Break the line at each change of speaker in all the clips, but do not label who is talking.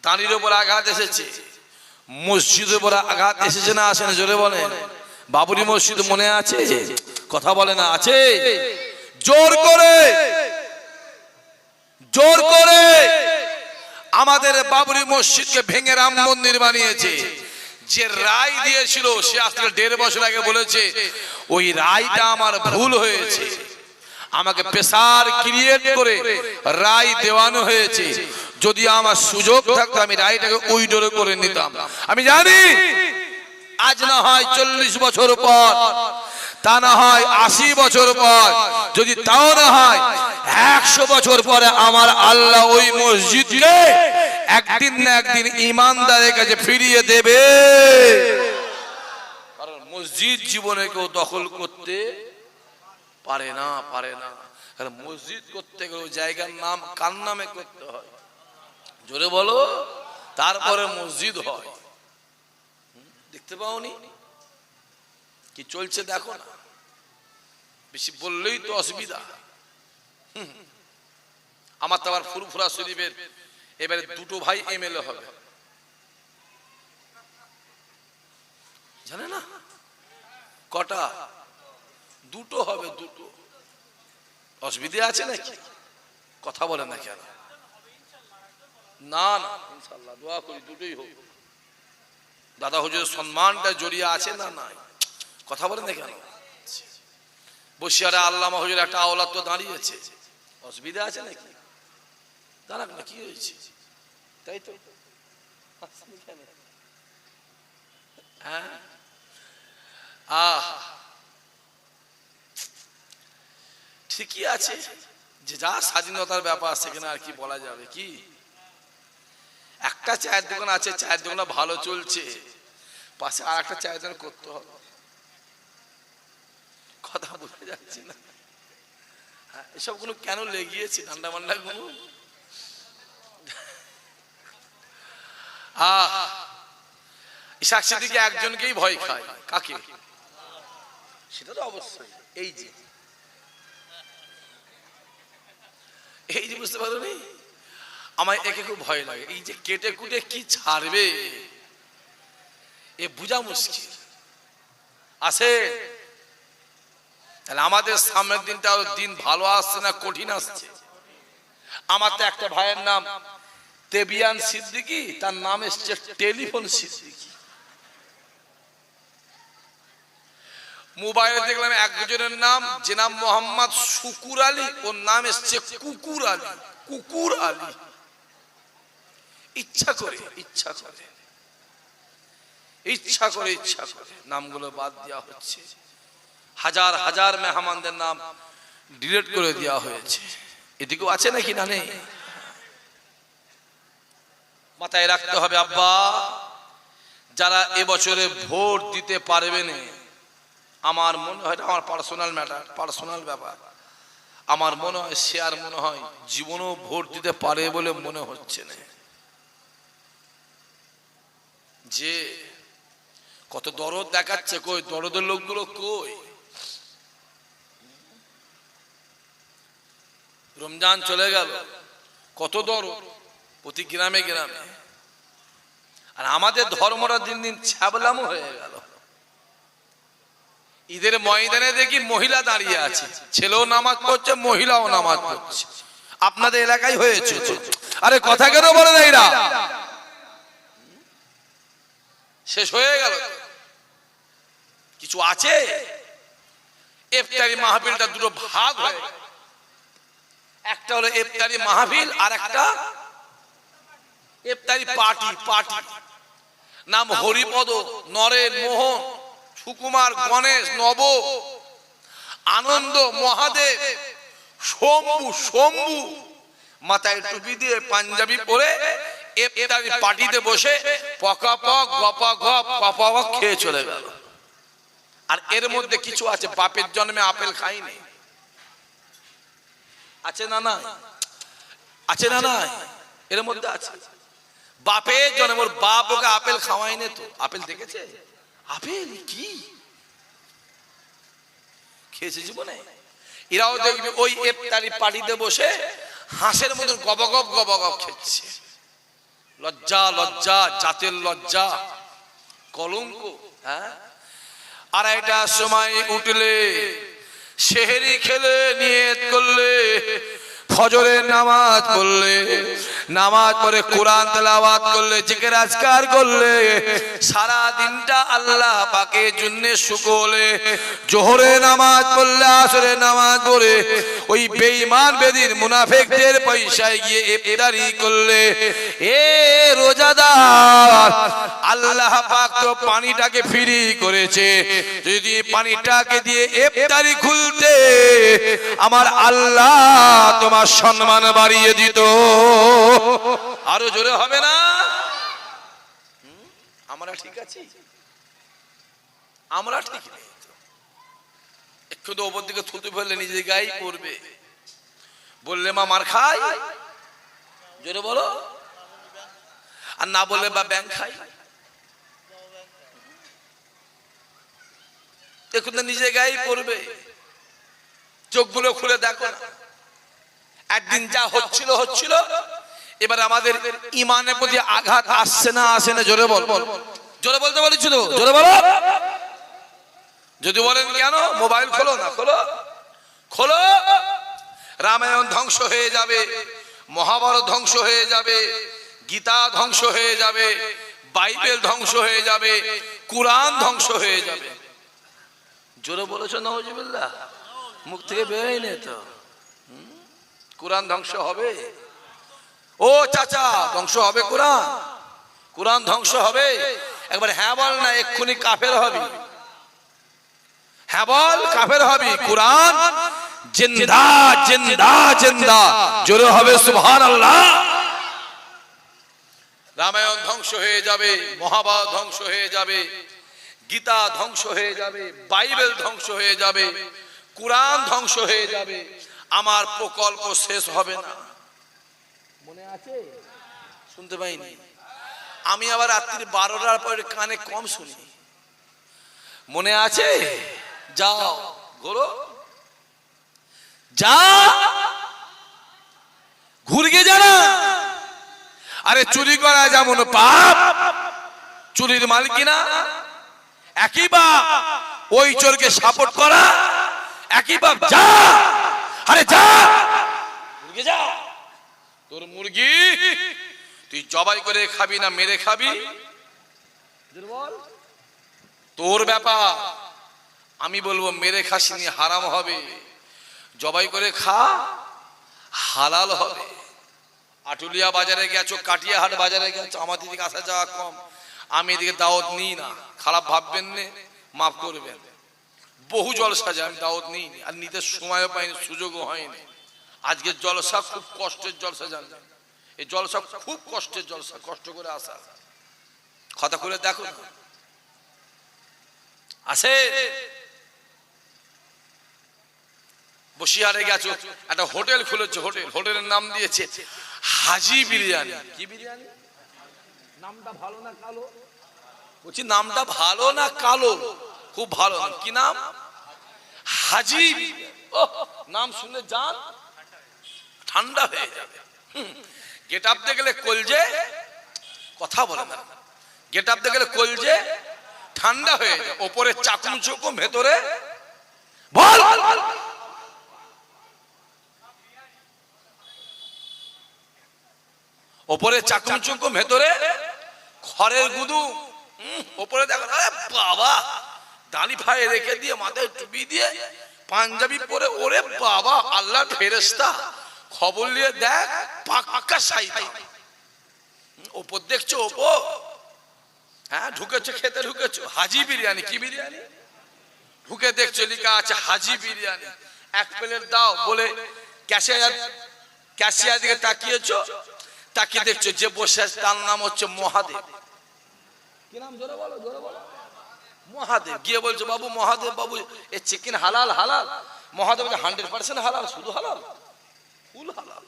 তাঁরির উপর আঘাত এসেছে, মসজিদের উপর আঘাত এসেছে না আসে না? জোরে বলেন। বাবরি মসজিদ মনে আছে? কথা বলে না আছে? জোর করে আমাদের বাবরি মসজিদকে ভেঙে রাম মন্দির বানিয়েছে। যে রায় দিয়েছিল সে আজ থেকে 1.5 বছর আগে বলেছে ওই রায়টা আমার ভুল হয়েছে, আমাকে প্রেসার ক্রিয়েট করে রায় দেওয়ানো হয়েছে। যদি আমার সুযোগ থাকতো আমি রায়টাকে উইথড্র করে নিতাম। আমি জানি আজ না হয় 40 বছর পর, তা না হয় 80 বছর পর, যদি তাও না হয় 100 বছর পরে আমার আল্লাহ ওই মসজিদকে একদিন না একদিন ইমানদারের কাছে ফিরিয়ে দেবে। কারণ মসজিদ জীবনে কেউ দখল করতে পারে না। কারণ মসজিদ করতে গেলে জায়গার নাম কার নামে করতে হয়? জোরে বলো। তারপরে মসজিদ হয়। দেখতে পাওনি কি চলছে? দেখো না, বেশি বললেই তো অসুবিধা। আমার তো আবার ফুরফুরা শরীফের এবারে 2টো ভাই এমএলএ হবে, জানে না? কটা? 2টো হবে, 2টো। অসুবিধা আছে নাকি? কথা বলে না কেন? না না, ইনশাআল্লাহ দোয়া করি 2টোই হোক। দাদা হুজুরের সম্মানটা জড়িয়ে আছে না? নাই। কথা বলে না কেন? বসিয়ারে আল্লামা হুজুর একটা আওলাদ তো দাঁড়িয়েছে, অসুবিধা আছে নাকি? দাঁড়াক না, কি হয়েছে? তাই তো ঠিকই আছে, যে যা স্বাধীনতার ব্যাপার সেখানে আর কি বলা যাবে? কি একটা চায়ের দোকান আছে, চায়ের দোকানটা ভালো চলছে, পাশে আর একটা চায়ের দোকান করতে হবে। কথা বলে যাচ্ছি না, এসব কোনো কেন লেগিয়েছে ঠান্ডা মান্ডা কোনো? ইসাক সিদ্দিকী একজনকেই ভয় খায়, কাকে? সেটা তো অবশ্যই এই যে বুঝতে পারো নি, আমার একে খুব ভয় লাগে। এই যে কেটে কুটে কি ছাড়বে এ বুঝা মুশকিল আছে। তাহলে আমাদের সামনের দিনটা দিন ভালো আসছে না কঠিন আসছে? আমার তো একটা ভাইয়ের নাম তেবিয়ান সিদ্দিকী, তার নাম এসছে টেলিফোন সিদ্দিকী। মোবাইলে দেখলাম একজনের নাম যে নাম মোহাম্মদ শুকুর আলী, ওর নাম এসছে কুকুর আলী। কুকুর আলী ইচ্ছা করে নামগুলো বাদ দেওয়া হচ্ছে। হাজার হাজার মেহমানদের নাম ডিলিট করে দেওয়া হয়েছে। এদিকেও আছে নাকি না নেই? মাথায় রাখতে হবে আব্বা, যারা এবছরে ভোট দিতে পারবে না, আমার মনে হয় আমার পার্সোনাল ম্যাটার, পার্সোনাল ব্যাপার, আমার মনে হয় সে আর মনে হয় জীবনেও ভোট দিতে পারে বলে মনে হচ্ছে না। যে কত দরদ দেখাচ্ছে, কই দরদের লোকগুলো কই? রমজান চলে গেল, কত দরদ প্রতি গ্রামে গ্রামে। আর আমাদের ধর্মটা দিন দিন ছ্যাবলামো হয়ে গেল। ঈদের ময়দানে দেখি মহিলা দাঁড়িয়ে আছে, ছেলেও নামাজ পড়ছে, মহিলাও নামাজ পড়ছে। আপনাদের এলাকায় হয়েছে? আরে কথা কেন বলে না এরা? শেষ হয়ে গেল, কিছু আছে? ইফতারি মাহফিলটা 2টো ভাগ হয়, একটা হলো ইফতারি মাহফিল আর একটা ইফতারি পার্টি। নাম হরিপদ, নরেন, মোহন, সুকুমার, গণেশ, নব, আনন্দ, মহাদেব, শম্ভু মাথায় টুপি দিয়ে পাঞ্জাবি পরে ইফতারি পার্টিতে বসে পকাপক গপাগপ কপাগপ খেয়ে চলে গেল। আর এর মধ্যে কিছু আছে বাপের জন্মে আপেল খাইনি, আছে না না? আছে না না? এর মধ্যে আছে বাপের জন্মে ওর বাপ ওকে আপেল খাওয়াইনি। তো আপেল দেখেছে? আপেল কি খেয়েছে জীবনে? এরাও দেখবে ওই ইফতারি পার্টিতে বসে হাঁসের মতন গবগব খেচ্ছে। লজ্জা লজ্জা, জাতের লজ্জা, কলঙ্ক। হ্যাঁ, আড়াইটার সময় উঠলে, সেহরি খেলে, নিয়ত করলে, ফজরের নামাজ পড়লে, নামাজ পড়ে কোরআন তেলাওয়াত করলে, জিকির আজকার করলে, সারা দিনটা আল্লাহ পাকের জন্য শুকলে, জোহরে নামাজ পড়লে, আসরে নামাজ পড়ে ওই বেঈমান বেদিন মুনাফিকদের পয়সায় গিয়ে ইফতারি করলে, এ রোজাদার, আল্লাহ পাক তো পানিটাকে ফ্রি করেছে, যদি পানিটাকে দিয়ে ইফতারি খুলতে আমার আল্লাহ তোমার সম্মান বাড়িয়ে দিত। আরো জোরে হবে না? আমরা ঠিক আছি? আমরা ঠিক নেই। একটু তো ওপর দিকে থুতু ফেললে নিজের গায়ে পড়বে, বললে মা মার খাই, জোরে বলো, আর না বললে বা ব্যাংক খাই। একটু তো নিজের গায়ে পড়বে, চোখগুলো খুলে দেখো না। একদিন যা হচ্ছিল হচ্ছিল, এবার আমাদের ইমানের প্রতি আঘাত আসছে না আসে না? জোরে বল, জোরে বলতে বলেছি তো, জোরে বলো। যদি বলেন কেন, মোবাইল খোলো না, খোলো খোলো। রামায়ণ ধ্বংস হয়ে যাবে, মহাভারত ধ্বংস হয়ে যাবে, গীতা ধ্বংস হয়ে যাবে, বাইবেল ধ্বংস হয়ে যাবে, কুরআন ধ্বংস হয়ে যাবে। জোরে বলেছো নাউজুবিল্লাহ? মুখ থেকে বেরোয় না তো। কুরআন ধ্বংস হবে? ও চাচা, ধ্বংস হবে কুরআন? কুরআন ধ্বংস হবে? একবার হ্যাঁ বল না, এক্ষুনি কাফের হবি। হ্যাঁ বল, কাফের হবি। কুরআন জিন্দা জিন্দা জিন্দা, জোরে হবে সুবহানাল্লাহ। রামায়ণ ধ্বংস হয়ে যাবে, মহাভারত ধ্বংস হয়ে যাবে, গীতা ধ্বংস হয়ে যাবে, বাইবেল ধ্বংস হয়ে যাবে, কুরআন ধ্বংস হয়ে যাবে, আমার প্রকল্প শেষ হবে না। মনে আছে? শুনতে পাইনি? আমি আবার রাত্রি 12টার পরে কানে কম শুনি। মনে আছে? যাও ঘোরো, যা ঘুরগে জানা। আরে চুরি করা যেমন পাপ, চুরির মালিকিনা একই বাপ, ওই চোরকে সাপোর্ট করা একই বাপ। যা, আরে যা, মুরগি যা। তোর মুরগি তুই জবাই করে খাবি না মেরে খাবি, তোর ব্যাপার। আমি বলবো মেরে খাসিনি, হারাম হবে। জবাই করে খা, হালাল হবে। আটুলিয়া বাজারে গেছো, কাটিয়াহাট বাজারে গেছো, আমাদের দিকে আসা যাওয়া কম, আমি এদিকে দাওয়াত নিই না, খারাপ ভাববেন না, মাফ করবেন। বহু জলসা যায়, আমি দাওয়াত নিই আর নিতে সময়ও পাইনি, সুযোগও হয়নি। আজকের জলসা খুব কষ্টের জলসা, জানলেন? এই জলসা খুব কষ্টের জলসা, কষ্ট করে আসা। কথা খুলে দেখো না, আসে। বসিরহাটে গেছো, একটা হোটেল খুলেছে, হোটেলের নাম দিয়েছে হাজি বিরিয়ানি। কি বিরিয়ানি? নামটা ভালো না কালো? বলছি নামটা ভালো না কালো? খুব ভালো। কি নাম? হাজি। নাম শুনে যান ঠান্ডা হয়ে যাবে। গেট আপ দেখলে কলজে, কথা বলে না, গেট আপ দেখলে কলজে ঠান্ডা হয়ে যায়। ওপরে চাকুম চুকুম, ভেতরে বল। ওপরে চাকুম চুকুম, ভেতরে খড়ের গুদু। ওপরে দেখো, আরে বাবা, দাড়ি ফায়ে রেখে দিয়ে, মাথায় টুপি দিয়ে, পাঞ্জাবি পরে, ওরে বাবা, আল্লাহর ফেরেশতা। খবর নিয়ে দেখ, পাক্কা শয়তান। ওপর দেখছো, ওপর, হ্যাঁ ঢুকেছো, খেতে ঢুকেছো, হাজি বিরিয়ানি। কি বিরিয়ানি? ঢুকে দেখছো লেখা আছে হাজি বিরিয়ানি। এক প্লেট দাও বলে ক্যাশিয়ার দিকে তাকিয়েছো, তাকিয়ে দেখছো যে বসে আছে তার নাম হচ্ছে মহাদেব। কি নাম? জোরে বলো, জোরে বলো। মহাদেব। গিয়ে বলছো, বাবু মহাদেব বাবু, এই চিকেন হালাল? হালাল। মহাদেব 100% হালাল, শুধু হালাল, ফুল হালাল।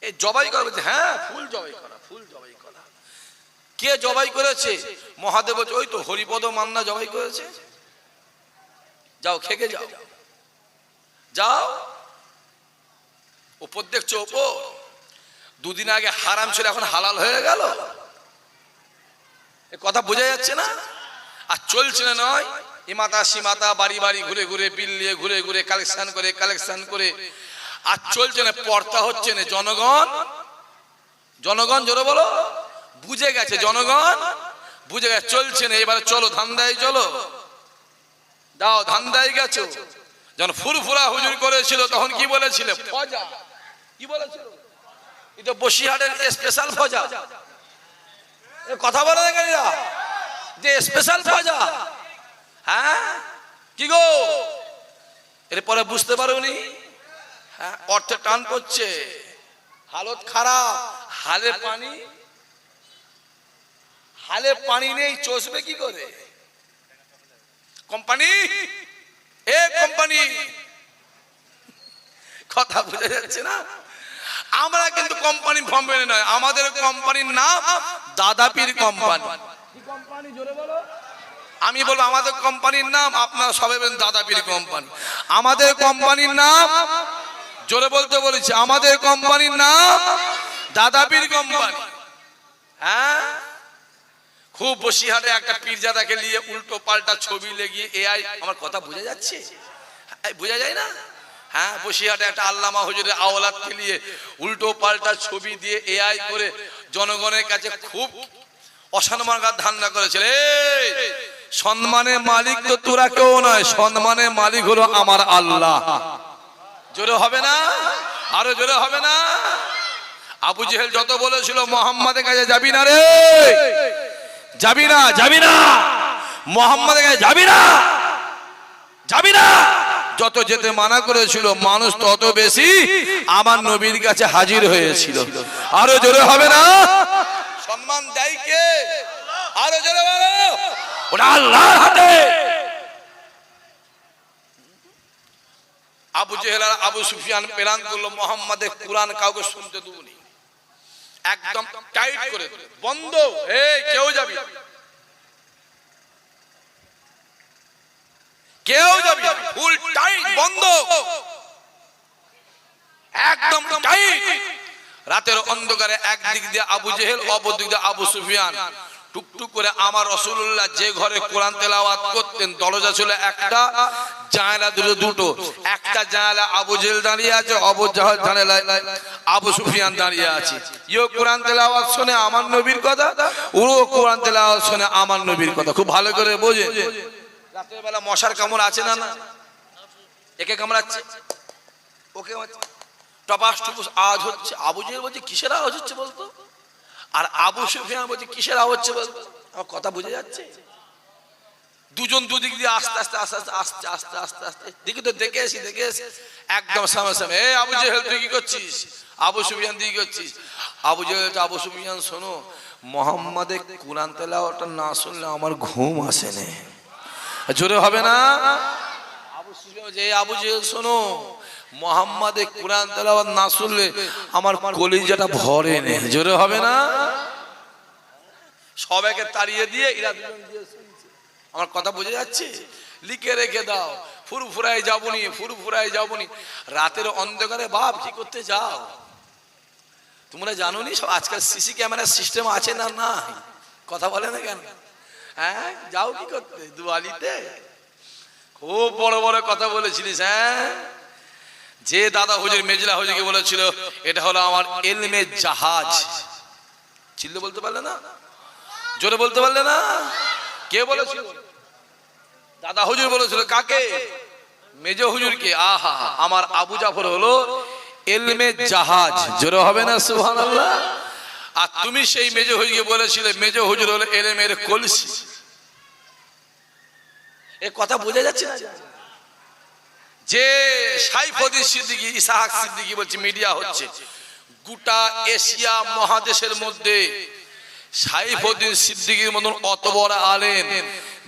এই জবাই করা? বলছে হ্যাঁ, ফুল জবাই করা, ফুল জবাই করা। কে জবাই করেছে? মহাদেব বলছে ওই তো হরিপদ মান্না জবাই করেছে। যাও খেকে যাও, যাও। উপর দেখছো, ওপর দুদিন আগে হারাম ছিল এখন হালাল হয়ে গেল, এ কথা বোঝা যাচ্ছে না? আর চলছে না নয়, ইমাতা সীমাতা বাড়ি বাড়ি ঘুরে ঘুরে বিল নিয়ে ঘুরে ঘুরে কালেকশন করে আর চলছে না, পর্দা হচ্ছে না। জনগণ জোরে বলো, বুঝে গেছে, জনগণ বুঝে গেছে, চলছে না। এবারে চলো ধান্দায় চলো, দাও ধান্দায় গেছো। যখন ফুরফুরা হুজুর করেছিল তখন কি বলেছিল? ফজা। কি বলেছিল? এটা বসিরহাটের স্পেশাল ফজা। কথা বলে না কেন যে স্পেশাল ফজা? হ্যাঁ কি গো, এরপরে বুঝতে পারোনি? হ্যাঁ, অর্থে টান পড়ছে, হালত খারাপ, হালে পানি নেই, চষবে কি করে? কোম্পানি, কোম্পানি, কথা বুঝা যাচ্ছে না? আমরা কিন্তু কোম্পানি ফর্মে নয়, আমাদের কোম্পানির নাম দাদাপীর কোম্পানি। আমি বলবো আমাদের কোম্পানির নাম, আপনারা সবাই বলেন দাদাপীর কোম্পানি। আমাদের কোম্পানির নাম, জোরে বলতে বলেছি, আমাদের কোম্পানির নাম দাদাপীর কোম্পানি। হ্যাঁ, খুব বসিরহাটে একটা পীরজাদাকে নিয়ে উল্টো পাল্টা ছবি লেগিয়ে এআই, আমার কথা বোঝা যাচ্ছে? বোঝা যায় না? হ্যাঁ, বসিরহাটে একটা আল্লামা হুজুরের আওলাদকে নিয়ে উল্টো পাল্টা ছবি দিয়ে এআই করে জনগণের কাছে খুব অসম্মানকার ধারণা করেছিল। সম্মানের মালিক তো তোরা কেউ নয়, সম্মানের মালিক হলো আমার আল্লাহ। জোরে হবে না? আরো জোরে হবে না? আবু জেহেল যত বলেছিল মোহাম্মদের কাছে যাবি না রে, যাবি না মোহাম্মদের কাছে যাবি না, যত যেতে মানা করেছিল মানুষ তত বেশি আমার নবীর কাছে হাজির হয়েছিল। আরো জোরে হবে না? সম্মান দেয় কে? আরো জোরে বলো, ওটা আল্লাহর হাতে। আবু জেহেল আর আবু সুফিয়ান প্ল্যান করলো মোহাম্মদের কোরআন কাউকে শুনতে দেবনি, একদম টাইট করে বন্ধ, কেউ যাবি, ফুল টাইট বন্ধ, একদম টাইট। রাতের অন্ধকারে একদিক দিয়ে আবু জেহেল, অপর দিক দিয়ে আবু সুফিয়ান। টুকটুক করে আমার রাসূলুল্লাহ যে ঘরে কোরআন তেলাওয়াত করতেন, দরজা ছিল একটা, জানালা দুটো। একটা জানালা আবু জেহেল দাঁড়িয়ে আছে, অপর জানালায় আবু সুফিয়ান দাঁড়িয়ে আছে। ইও কোরআন তেলাওয়াত শুনে আমার নবীর কথা, ও কোরআন তেলাওয়াত শুনে আমার নবীর কথা। খুব ভালো করে বোঝে। রাতের বেলা মশার কামড় আছে না? একে কামড়াচ্ছে, ওকে টপাস টুপুস আওয়াজ হচ্ছে। আবু জেহেল বলছে কিসের আওয়াজ হচ্ছে বলতো, আর আবু সুফিয়ান বলছে কিসের আওয়াজ হচ্ছে বলতো। আমার কথা বুঝে যাচ্ছে? দুজন দুদিক দিয়ে আস্তে আস্তে আস্তে আস্তে আস্তে আস্তে আস্তে দেখি তো, দেখে এসি একদম সামনে। আবু জেহেল তুই কি করছিস? আবু সুফিয়ান তুই কি করছিস? আবু জেহেল, আবু সুফিয়ান শোনো, মোহাম্মদের কোরআন তেলাওয়াত না শুনলে আমার ঘুম আসে না। জোরে হবে না? আবু সুফিয়ান যে আবু জেহেল শোনো, মোহাম্মদের কোরআন তেলাওয়াত না শুনলে আমার কলিজাটা ভরে না। জোরে হবে না? সবাইকে তাড়িয়ে দিয়ে এরা দুজন দিয়ে শুনছে। আমার কথা বুঝে যাচ্ছে? লিখে রেখে দাও, ফুরফুরায় যাবনি। রাতের অন্ধকারে বাপ কি করতে যাও? তোমরা জানো নি সব আজকাল সিসি ক্যামেরার সিস্টেম আছে না? না, কথা বলে না কেন? হ্যাঁ, যাও কি করতে? দুয়ালিতে খুব বড় বড় কথা বলেছিলিস। হ্যাঁ, যে দাদা হুজুর মেজলা হুজুরকে বলেছিল এটা হলো আমার ইলমের জাহাজ, চিল্লে বলতে পারলে না? জোরে বলতে পারলে না? কে বলেছিল? দাদা হুজুর বলেছিল। কাকে? মেজ হুজুরকে। আহা, আমার আবু জাফর হলো ইলমের জাহাজ। জোরে হবে না? সুবহানাল্লাহ। আর তুমি সেই মেজ হুজুরকে বলেছিলে মেজ হুজুর হলো ইলমের কলসি। এই কথা বোঝা যাচ্ছে না? যে সাইফুদ্দিন সিদ্দিকী, ইসহাক সিদ্দিকী বলছে মিডিয়া হচ্ছে, গোটা এশিয়া মহাদেশের মধ্যে সাইফুদ্দিন সিদ্দিকীর মতন অত বড় আলেম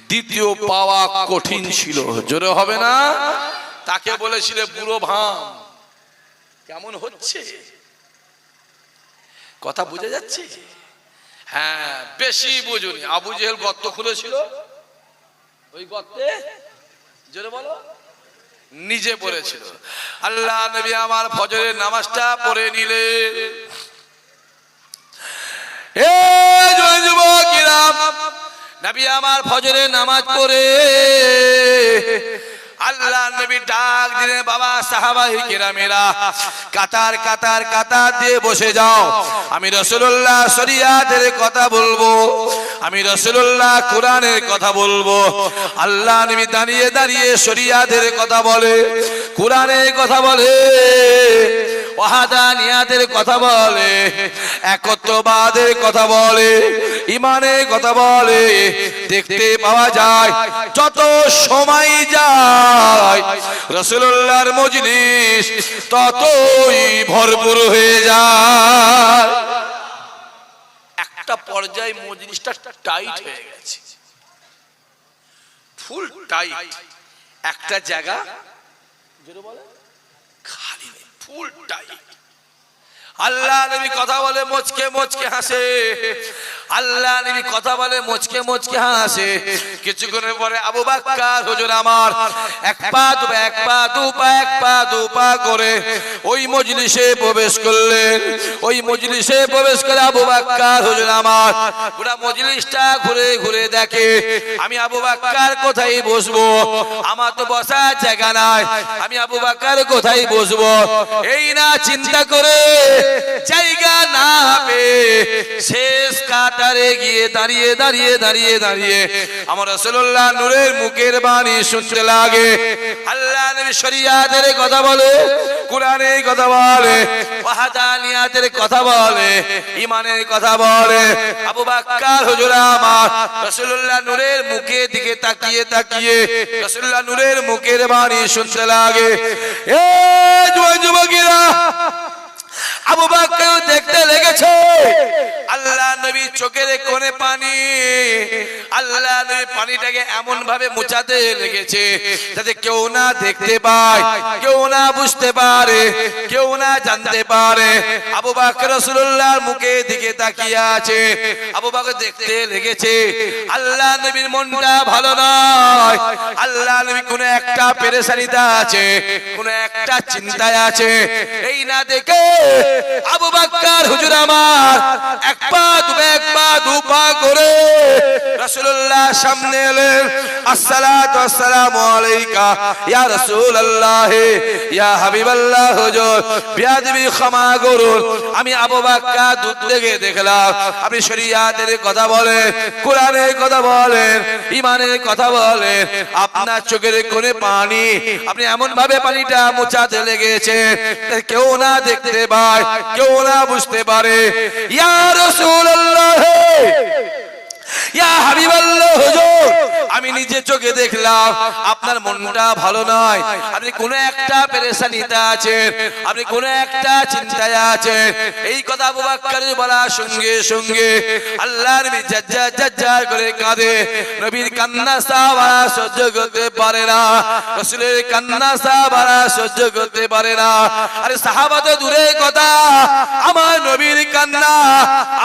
দ্বিতীয় পাওয়া কঠিন ছিল। জোরে হবে না? তাকে বলেছিল বুড়ো ভাম। কেমন হচ্ছে? কথা বুঝে যাচ্ছে? হ্যাঁ, বেশি বুঝুনি। আবু জেহেল গর্ত খুলেছিল, ওই গর্তে জোরে বলো নিজে পড়েছিল। আল্লাহ নবী আমার ফজরের নামাজটা পড়ে নিলে এ যুবকেরা, নবী আমার ফজরের নামাজ পড়ে আল্লাহ নবী ডাক দিলেন, বাবা সাহাবায়ে কেরামেরা কাতার কাতার কাতার দিয়ে বসে যাও, আমি রাসূলুল্লাহ শরিয়াতের কথা বলবো, আমি রাসূলুল্লাহ কোরআনের কথা বলবো। আল্লাহ নবী দাঁড়িয়ে দাঁড়িয়ে শরিয়াতের কথা বলে, কোরআনের কথা বলে, ওয়াহাদানিয়াতের কথা বলে, একত্ববাদের কথা বলে, ইমানের কথা বলে। দেখতে পাওয়া যায় যত সময় যায় রাসূলুল্লাহর মজলিস ততই ভরপুর হয়ে যায়। একটা পর্যায়ে মজলিসটা টাইট হয়ে গেছে, ফুল টাইট, একটা জায়গা যেটা বলে খালি নেই, ফুল টাইট। আল্লাহ নবী কথা বলে মুচকে মুচকে হাসে, আল্লাহ নবী কথা বলে মুচকে মুচকে হাসে। কিছুক্ষণের পরে আবু বকর হুজুর আমার এক পা দু পা করে ওই মজলিসে প্রবেশ করলেন। ওই মজলিসে প্রবেশ করে আবু বকর হুজুর আমার পুরো মজলিসটা ঘুরে ঘুরে দেখে, আমি আবু বকর কোথায় বসবো, আমার তো বসার জায়গা নাই, আমি আবু বকর কোথায় বসবো। এই না চিন্তা করে জায়গা না পেয়ে শেষ কাতারে গিয়ে দাঁড়িয়ে দাঁড়িয়ে দাঁড়িয়ে দাঁড়িয়ে আমার রাসূলুল্লাহ নূরের মুখের বাণী শুনতে লাগে। আল্লাহ নবী শরিয়াতের কথা বলে, কোরআনের কথা বলে, ওয়াহাদানিয়াতের কথা বলে, ইমানের কথা বলে। আবু বকর হুজুর আমার রাসূলুল্লাহ নূরের মুখের দিকে তাকিয়ে তাকিয়ে রাসূলুল্লাহ নূরের মুখের বাণী শুনতে লাগে। এ যুবকেরা, আবু বকর দেখতে লেগেছে আল্লাহ নবী চোখের কোণে পানি, আল্লাহ নবী পানিটাকে এমন ভাবে মুছাতে লেগেছে যাতে কেউ না দেখতে পায়, কেউ না বুঝতে পারে, কেউ না জানতে পারে। আবু বকর রাসূলুল্লাহর মুখের দিকে তাকিয়ে আছে। আবু বকর দেখতে লেগেছে আল্লাহ নবীর মনটা ভালো নয়, আল্লাহ নবী কোনো একটা পেরেশানিতে আছে, কোনো একটা চিন্তায় আছে। এই না দেখে আবু বকর হুজুর আমার এক পা দু পা করে রাসূলুল্লাহ সামনে এলেন। আসসালাতু ওয়াসসালামু আলাইকা ইয়া রাসূলুল্লাহ ইয়া হাবিবাল্লাহ হুজুর, বিয়াদবি ক্ষমা করুন, আমি আবু বকর দূর থেকে দেখলাম আপনি শরিয়াতের কথা বলেন, কোরআনের কথা বলেন, ইমানের কথা বলেন, আপনার চোখের কোণে পানি, আপনি এমন ভাবে পানিটা মুছাতে লেগেছেন কেউ না দেখতে পায়, কেউ না বুঝতে পারে। ইয়া রাসূলুল্লাহ ইয়া হাবিবাল্লাহ হুজুর, আমি নিজে চোখে দেখলাম আপনার মনটা ভালো নয়, আপনি কোন একটা পেরেশানিতে আছেন, আপনি কোন একটা চিন্তায় আছেন। এই কথা আবু বকর বলার সঙ্গে সঙ্গে আল্লাহর নবী জাজ্জার করে কাঁদে। নবীর কান্না সাহাবারা সহ্য করতে পারে না, রাসূলের কান্না সাহাবারা সহ্য করতে পারে না। আরে সাহাবা তো দূরের কথা, আমার নবীর কান্না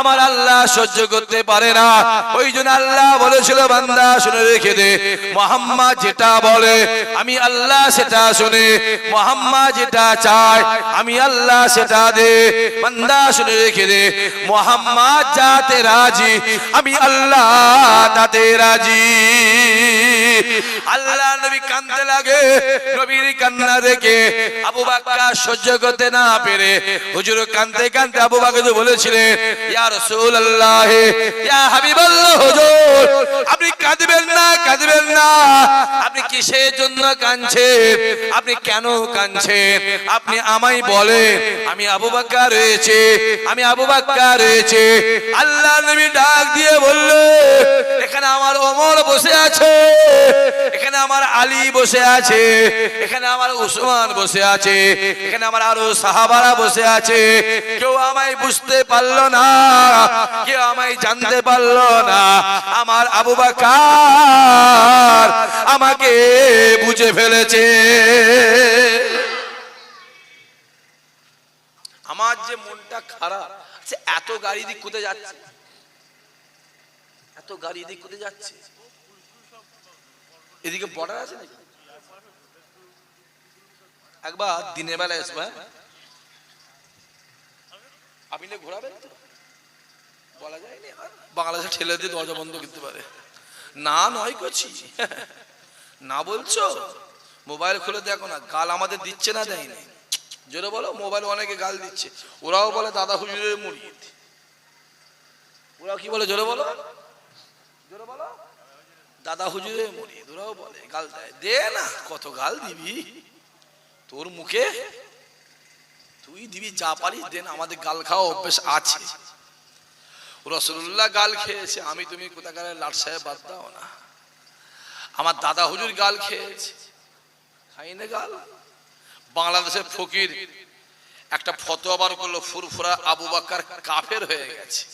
আমার আল্লাহ সহ্য করতে পারে না। ওই জন্য আল্লাহ বলেছিল, বান্দা শুনে রেখে দে, মুহাম্মদ যেটা বলে আমি আল্লাহ সেটা শুনে, মুহাম্মদ যেটা চায় আমি আল্লাহ সেটা দে। বান্দা শুনে রেখে দে, মুহাম্মদ যাতে রাজি আমি আল্লাহ তাতে রাজি। আল্লাহ নবী কাঁদতে লাগে। নবীর কান্না দেখে আবু বকর সহ্য করতে না পেরে হুজুর কাঁদতে কাঁদতে আবু বকর বলেছিলেন, ইয়া রাসূলুল্লাহ ইয়া হাবিবাল্লাহ হুজুর, আপনি কাঁদবেন না, কাঁদবেন না, আপনি কিসের জন্য কাঁদছেন, আপনি কেন কাঁদছেন, আপনি আমায় বলেন। আমি আবু বকর রয়েছে, আমি আবু বকর রয়েছে। আল্লাহ নবী ডাক দিয়ে বললে, এখানে আমার ওমর বসে আছে, এখানে আমার আলী বসে আছে, এখানে আমার উসমান বসে আছে, এখানে আমার আরো সাহাবারা বসে আছে। কেউ আমায় বুঝতে পারলো না, কেউ আমায় জানতে পারলো না, আমার আবু বকর আমাকে বুঝে ফেলেছে। আমার যে মনটা খারাপ, এত গাড়ি দিক কোথায় যাচ্ছে, এত গাড়ি দিক কোথায় যাচ্ছে, এদিকে বর্ডার আছে নাকি? একবার দিনের বেলা আসবে, আপনি ঘোরাবেন তো বলা যায়নি বাংলাদেশে ঠেলে দিয়ে দরজা বন্ধ করতে পারে না নয় করছি না বলছো মোবাইল খুলে দেখো না গাল আমাদের দিচ্ছে না দেয়নি জোরে বলো মোবাইল অনেকে গাল দিচ্ছে ওরাও বলে দাদা হুজুরের মুরিদ ওরাও কি বলে জোরে বলো দাদা হুজুরের মুরিদ ওরাও বলে গাল দেয় দে না কত গাল দিবি তোর মুখে তুই দিবি যা পারিস দেন আমাদের গাল খাওয়া অভ্যেস আছে রাসূলুল্লাহ গাল খেয়েছে আমি তুমি কোথাকার লাট সাহেব বাদ দাও না আমার দাদা হুজুর গাল খেয়েছে খাই না গাল বাংলাদেশের ফকির একটা ফতোয়া বার করলো ফুরফুরা আবু বকর কাফের হয়ে গেছে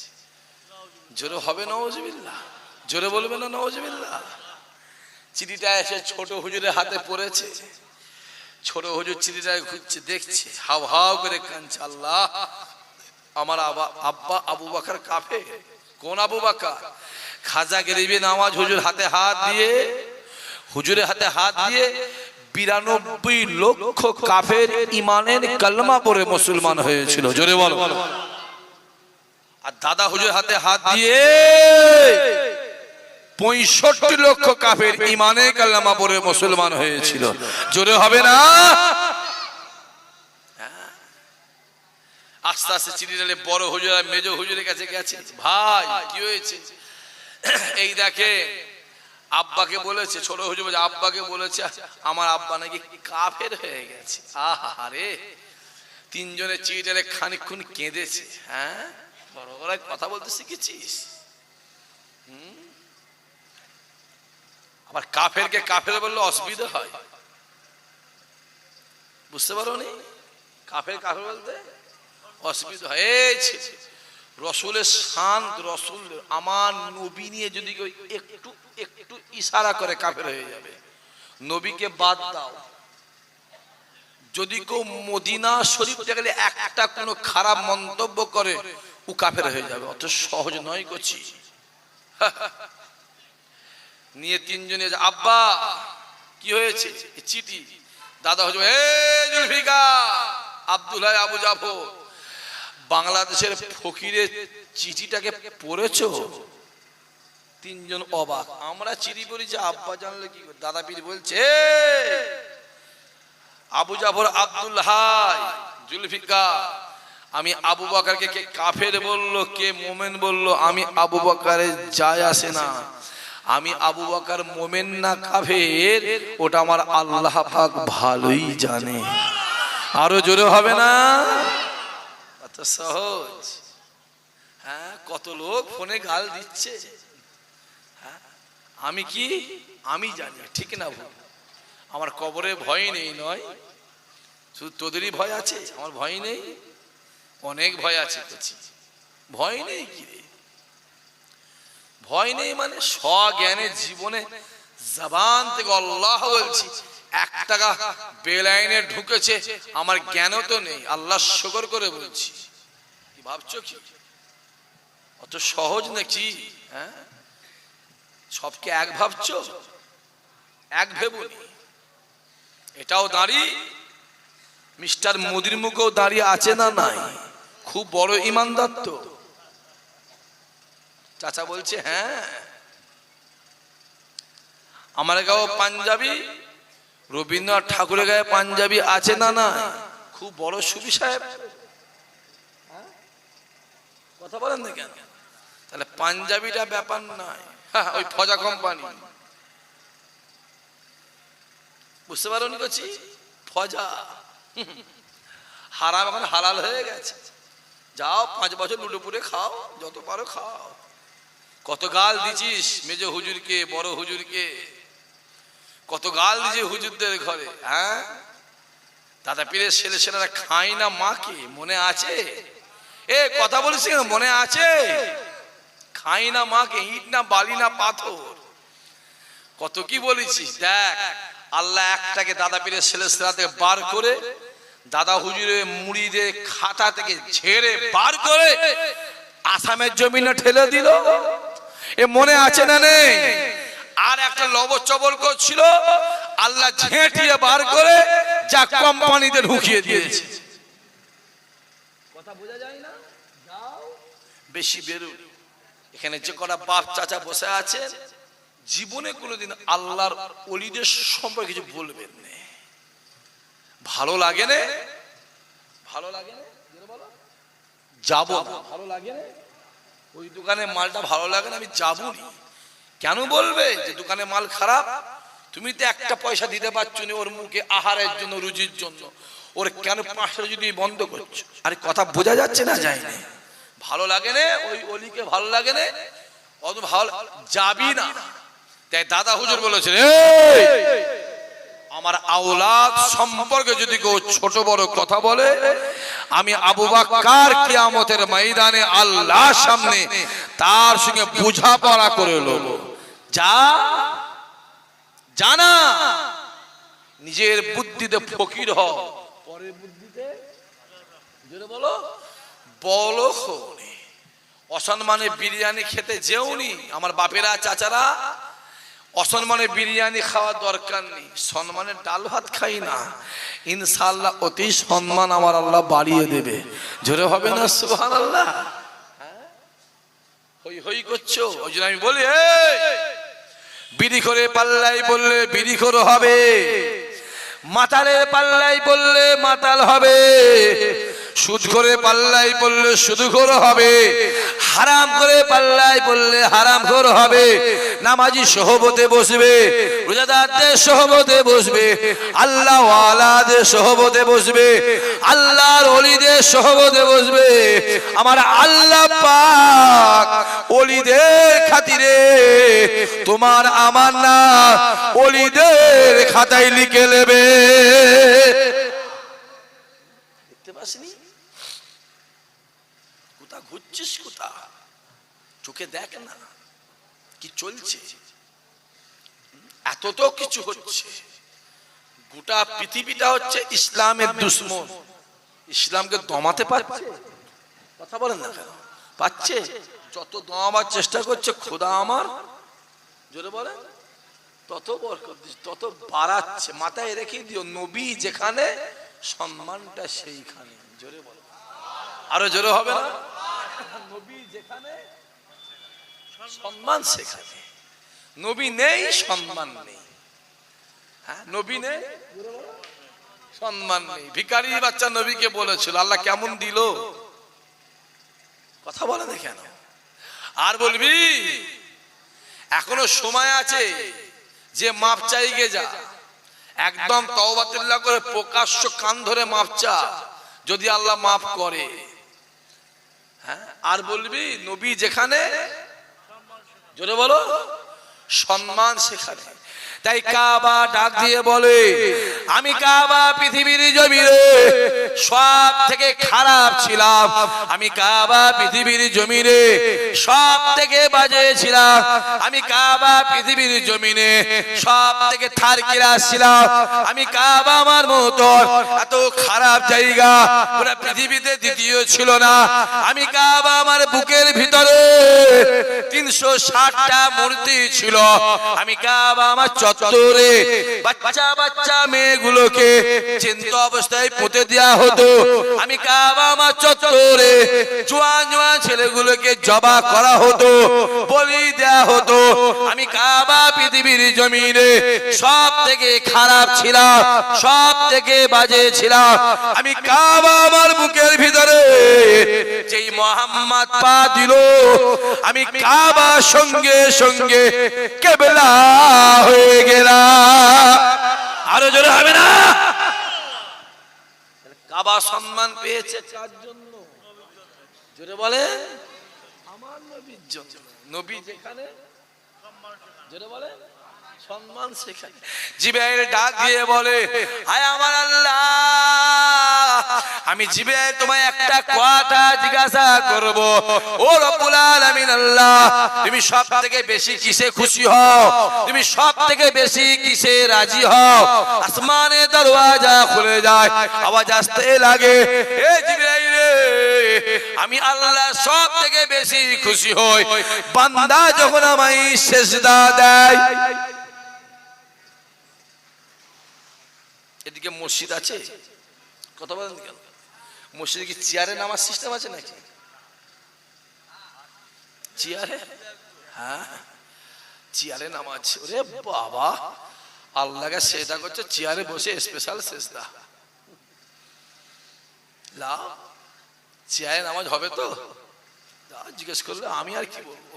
জোরে হবে নাউজুবিল্লাহ জোরে বলবে না নাউজুবিল্লাহ চিঠিটা এসে ছোট হুজুরের হাতে পড়েছে ছোট হুজুর চিঠিটা খুঁজছে দেখছে হাও হাও করে কাঁদছে আল্লাহ আমার আব্বা আবু বকর কাফের কোন আবু বকর খাজা গরিবে নওয়াজ হুজুর হাতে হাত দিয়ে হুজুরের হাতে হাত দিয়ে 92 লক্ষ কাফের ঈমানের কালেমা পড়ে মুসলমান হয়েছিল জোরে বলো আর দাদা হুজুর হাতে হাত দিয়ে 65 লক্ষ কাফের ঈমানের কালেমা পড়ে মুসলমান হয়েছিল জোরে হবে না আস্তে আস্তে চিঠিটা বড় হুজুর আর মেজ হুজুরের কাছে গেছে ভাই কি হয়েছে এই দেখে আব্বাকে বলেছে ছোট হুজুর বলে আব্বাকে বলেছে আমার আব্বা নাকি কাফের হয়ে গেছে আহারে তিনজনে চিঠিটা খানিকক্ষণ কেঁদেছে হ্যাঁ বড় বড় কথা বলতে শিখেছিস আবার কাফেরকে কাফের বললে অসুবিধা হয় বুঝতে পারো নি কাফের কাফের বলতে অসুবিধা হয় রসুলের শান রসুল আমার নবী নিয়ে যদি কেউ একটু একটু ইশারা করে কাফের হয়ে যাবে নবীকে বাদ দাও যদি কেউ মদিনা শরীফ দেখলে একটা কোনো খারাপ মন্তব্য করে ও কাফের হয়ে যাবে অত সহজ নয় করছি নিয়ে তিনজনে আব্বা কি হয়েছে চিঠি দাদা হুজুর হে জুলফিকার আব্দুল্লাহ আবু জাফর বাংলাদেশের ফকিরের চিঠিটাকে পড়েছো তিনজন অবাক আমরা চিঠি পড়ি যে আব্বা জানলে কি দাদা পীর বলছে আবু জাফর আব্দুল্লাহ জুলফিকার আমি আবু বকরকে কে কাফের বললো কে মুমিন বললো আমি আবু বকরের যায় আসে না আমি আবু বকর মুমিন না কাফের ওটা আমার আল্লাহ পাক ভালোই জানে আরো জোরে হবে না এত সহজ হ্যাঁ কত লোক ফোনে গাল দিচ্ছে হ্যাঁ আমি কি আমি জানি ঠিক না ভুল আমার কবরে ভয় নেই নয় শুধু তোদেরই ভয় আছে আমার ভয় নেই অনেক ভয় আছে ভয় নেই কি রে ভয় নেই মানে স্বজ্ঞানে জীবনে জবান থেকে আল্লাহ বলছি 1 টাকা বেলাইনে ঢুকেছে আমার জ্ঞানও তো নেই আল্লাহ শুকর করে বলছি কি ভাবছো কি অত সহজ নাকি হ্যাঁ সবকে এক ভাবছো এক ভেবনি এটাও দাঁড়ি মিস্টার মোদির মুখেও দাঁড়িয়ে আছে না নাই খুব বড় ইমানদার তো চাচা বলছে হ্যাঁ আমার গাঁও পাঞ্জাবি রবীন্দ্রনাথ ঠাকুরের গায়ে পাঞ্জাবি আছে না না খুব বড় সুফি সাহেব কথা বলেন না কেন তাহলে পাঞ্জাবিটা ব্যাপার নয় ওই ফজা কোম্পানি বুঝতে পারো নি করছি ফজা হারাম এখন হালাল হয়ে গেছে যাও 5 বছর লুডুপুরে খাও যত পারো খাও কত গাল দিছিস মেজ হুজুরকে বড় হুজুরকে কত গাল দিছে হুজুরদের ঘরে হ্যাঁ দাদা পীরের ছেলেরা খায় না মাকে মনে আছে এ কথা বলিস মনে আছে খাই না মাকে ইট না বালি না পাথর কত কি বলেছিস দেখ আল্লাহ একটাকে দাদা পীরের ছেলেরা থেকে বার করে দাদা হুজুরের মুড়িদের খাতা থেকে ঝেড়ে বার করে আসামের জমিনে ঠেলে দিল এ মনে আছে না নেই আর একটা লবচবর করছিল আল্লাহ ঝেঁটিয়ে বার করে যা কোম্পানিতে ঢুকিয়ে দিয়েছে কথা বোঝা যায় না যাও বেশি বেরো এখানে যে কটা বাপ চাচা বসে আছেন, জীবনে কোনোদিন আল্লাহর ওলিদের সম্পর্কে কিছু বলবেন না। ভালো লাগে না? ভালো লাগে না? যাবো না। ভালো লাগে না? ওই দোকানে মালটা ভালো লাগে না, আমি যাবো না। কেন বলবে যে দোকানে মাল খারাপ? তুমি তো একটা পয়সা দিতে পারছো না ওর মুখে আহারের জন্য, রুজির জন্য, ওর কেন 500 যদি বন্ধ করছো? আরে কথা বোঝা যাচ্ছে না? যায় না। ভালো লাগে না? ওই অলিকে ভালো লাগে না? অত ভালো যাবি না। তাই দাদা হুজুর বলেছেন, আমার আওলাদ সম্পর্কে যদি কেউ ছোট বড় কথা বলে, আমি আবু বকর কিয়ামতের ময়দানে আল্লাহর সামনে তার সঙ্গে বোঝাপড়া করে নেব। যা জানা নিজের বুদ্ধিতে ফকির হও, পরের বুদ্ধিতে জোরে বলো বলো খোনি। অসম্মানে বিরিয়ানি খেতে যেওনি আমার বাপেরা চাচারা, অসম্মানে বিরিয়ানি খাওয়ার দরকার নেই, সম্মানের ডাল ভাত খাই না, ইনশাআল্লাহ অতি সম্মান আমার আল্লাহ বাড়িয়ে দেবে। জোরে হবে না সুবহানাল্লাহ? হই হই করছো, ওই জন্য আমি বলি বিড়ি করে পাল্লাই বললে বিড়ি করে হবে, মাতালের পাল্লাই বললে মাতাল হবে, সুদ করে পাল্লাই বললে সুদ করে হবে, হারাম করে পাল্লাই বললে হারাম করে হবে। নামাজি সহবতে বসবে, রোজাদারদের সহবতে বসবে, আল্লাহ ওয়ালাদের সহবতে বসবে, আল্লাহর ওলিদের সহবতে বসবে। আমার আল্লাহ পাক ওলিদের খাতিরে তোমার আমার না ওলিদের খাতায় লিখে নেবে। দেখতে পাসনি? কোথা ঘুরছিস? কোথা চোখে দেখ না কি চলছে? এত তো কিছু হচ্ছে। গোটা পৃথিবীটা হচ্ছে ইসলামের দুশ্মন। ইসলামকে দমাতে পারছে? কথা বলেন না কেন? পাচ্ছে? যত দমাবার চেষ্টা করছে খোদা আমার জোরে বলে তত বরকত দিচ্ছে, তত বাড়াচ্ছে। মাথায় রেখে দিও, নবী যেখানে সম্মানটা সেইখানে। জোরে বলো, আরো জোরে হবে না? নবী যেখানে সম্মান সেখানে। নবী নেই সম্মান নেই। হ্যাঁ, নবী নেই সম্মান নেই। ভিখারি বাচ্চা নবীকে বলেছিল, আল্লাহ কেমন দিল? কথা বলে না কেন? আর বলবি এখনো সময় আছে যে মাপ চাইগে যা, একদম তওবাতুল্লাহ করে প্রকাশ্য কান ধরে মাপ চা, যদি আল্লাহ মাফ করে। হ্যাঁ, আর বলবি নবী যেখানে জোরে বলো সম্মান সেখানে। তাই কাবা ডাক দিয়ে বলে, আমি কাবা পৃথিবীর জমিনে সব থেকে খারাপ ছিলাম, আমি কাবা পৃথিবীর জমিনে সব থেকে বাজে ছিলাম, আমি কাবা পৃথিবীর জমিনে সব থেকে থারকিরা ছিলাম, আমি কাবা আমার মতো এত খারাপ জায়গা পুরো পৃথিবীতে দ্বিতীয় ছিল না। আমি কাবা আমার বুকের ভিতরে 360টা মূর্তি ছিল, আমি কাবা আমার চত্বরে বাচ্চা বাচ্চা মেয়েগুলোকে চিন্ত অবস্থায় পুঁতে দেওয়া হতো, আমি কাবা আমার চত্বরে জোয়ান জোয়ান ছেলেগুলোকে জবা করা হতো, বলি দেয়া হতো। আমি কাবা পৃথিবীর জমিনে সব থেকে খারাপ ছিলাম, সব থেকে বাজে ছিলাম। আমি কাবা আমার বুকের ভিতরে যেই মুহাম্মদ পা দিল, আমি কাবা সঙ্গে সঙ্গে কিবলা হয়ে গেলাম। আরো জোরে হবে না? কাবা সম্মান পেয়েছে কার জন্য? জোরে বলে আমার নবীর জন্য। নবী যেখানে জোরে বলে সম্মান সেখানে। জিবরাইল ডাক দিয়ে বলে, হায় আমার আল্লাহ, আমি জিবরাইল তোমায় একটা কথা জিজ্ঞাসা করব। ও রব্বুল আলামিন আল্লাহ, তুমি সব থেকে বেশি কিসে খুশি হও? তুমি সব থেকে বেশি কিসে রাজি হও? আসমানের দরওয়াজা খুলে যায়, আওয়াজ আসতে লাগে, এ জিবরাইল, আমি আল্লাহ সব থেকে বেশি খুশি হই বান্দা যখন আমায় সিজদা দেয়। এদিকে মসজিদ আছে, কথা বলেন কেন? মসজিদে কি চেয়ারে নামাজ সিস্টেম আছে নাকি? চেয়ারে, হ্যাঁ চেয়ারে নামাজ। ওরে বাবা, আল্লাহকে সেজদা করছে চেয়ারে বসে, স্পেশাল সেজদা। লাভ, চেয়ারে নামাজ হবে তো? জিজ্ঞেস করলে আমি আর কি বলবো,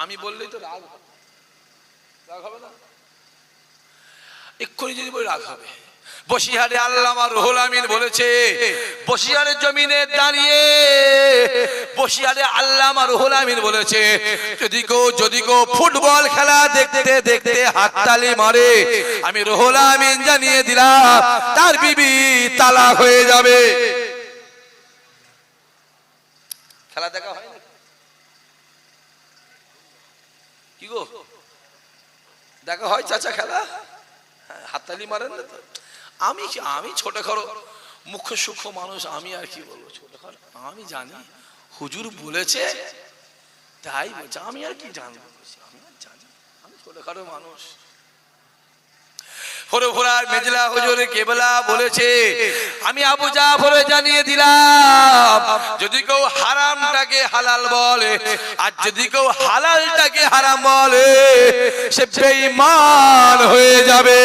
আমি বললেই তো রাগ হবে, রাগ হবে না? এক্ষুনি যদি বলি রাগ হবে। বসিরহাটে আল্লামা রুহুল আমিন বলেছে, বসিরহাটের জমিনে দাঁড়িয়ে বসিরহাটে আল্লামা রুহুল আমিন বলেছে, যদি কেউ ফুটবল খেলা দেখতে দেখতে হাততালি মারে, আমি রুহুল আমিন জানিয়ে দিলাম তার বিবি তালাক হয়ে যাবে। খেলা দেখা হয় না কি গো? দেখা হয় চাচা খেলা? হাততালি মারেন না তো? আমি ছোটখাটো মুখ্য সূক্ষ্ম মানুষ, আমি আর কি বলবো, ছোটখাটো আমি জানি হুজুর বলেছে তাই বলছে, আমি আর কি জানবো, আমি জানি, আমি ছোটখাটো মানুষ। ফুরফুরার মেজলা হুজুর কেবলা বলেছে, আমি আবু জাফর জানিয়ে দিলাম, যদি কেউ হারামটাকে হালাল বলে আর যদি কেউ হালালটাকে হারাম বলে, সে বেঈমান হয়ে যাবে।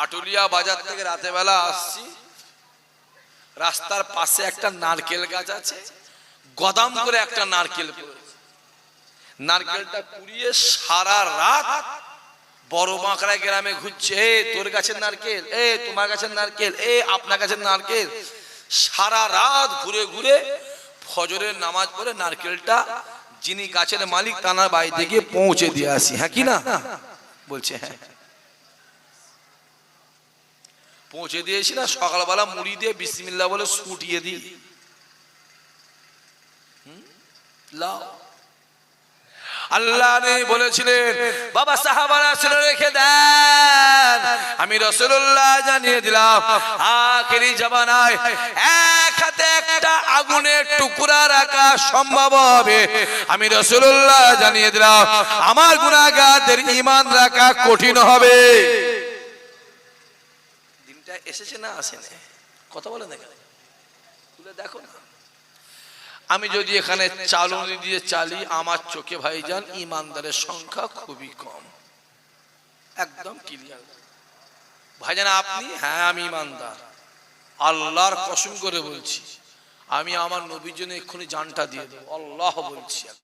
আটুলিয়া বাজার থেকে রাতে বেলা আসছি, রাস্তার পাশে একটা নারকেল গাছ আছে, গদাম করে একটা নারকেল পড়েছে। নারকেলটা পুড়িয়ে সারা রাত বড় বাঁকড়া গ্রামে ঘুরছে, তোর গাছের নারকেল, তোমার গাছের নারকেল, আপনার গাছের নারকেল। সারা রাত ঘুরে ঘুরে ফজরের নামাজ পড়ে নারকেলটা যিনি গাছের মালিক তানার বাড়িতে গিয়ে পৌঁছে দিয়ে আসি। হ্যাঁ কি না? বলছে হ্যাঁ পৌঁছে দিয়েছি না, সকালবেলা মুড়ি দিয়ে বিসমিল্লাহ বলে ছুটিয়ে দিই। লাও, আল্লাহ নেই বলেছিলেন, বাবা সাহাবারা শুনে রেখে দেন, আমি রাসূলুল্লাহ জানিয়ে দিলাম আখেরি জামানায় এক হাতে একটা আগুনের টুকরা রাখা সম্ভব হবে। আমি রাসূলুল্লাহ জানিয়ে দিলাম আমার গুনাহগারদের ঈমান রাখা কঠিন হবে। দিনটা এসেছে না আসেনি? কথা বলে দেখেন, তুলে দেখো না। আমি যদি এখানে চালনি দিয়ে চালি, আমার চোখে ভাইজান ইমানদারের সংখ্যা খুবই কম, একদম ক্লিয়ার। ভাইজান আপনি? হ্যাঁ আমি ইমানদার, আল্লাহর কসম করে বলছি, আমি আমার নবীর জন্য এক্ষুনি জানটা দিয়ে দেবো, আল্লাহ বলছি।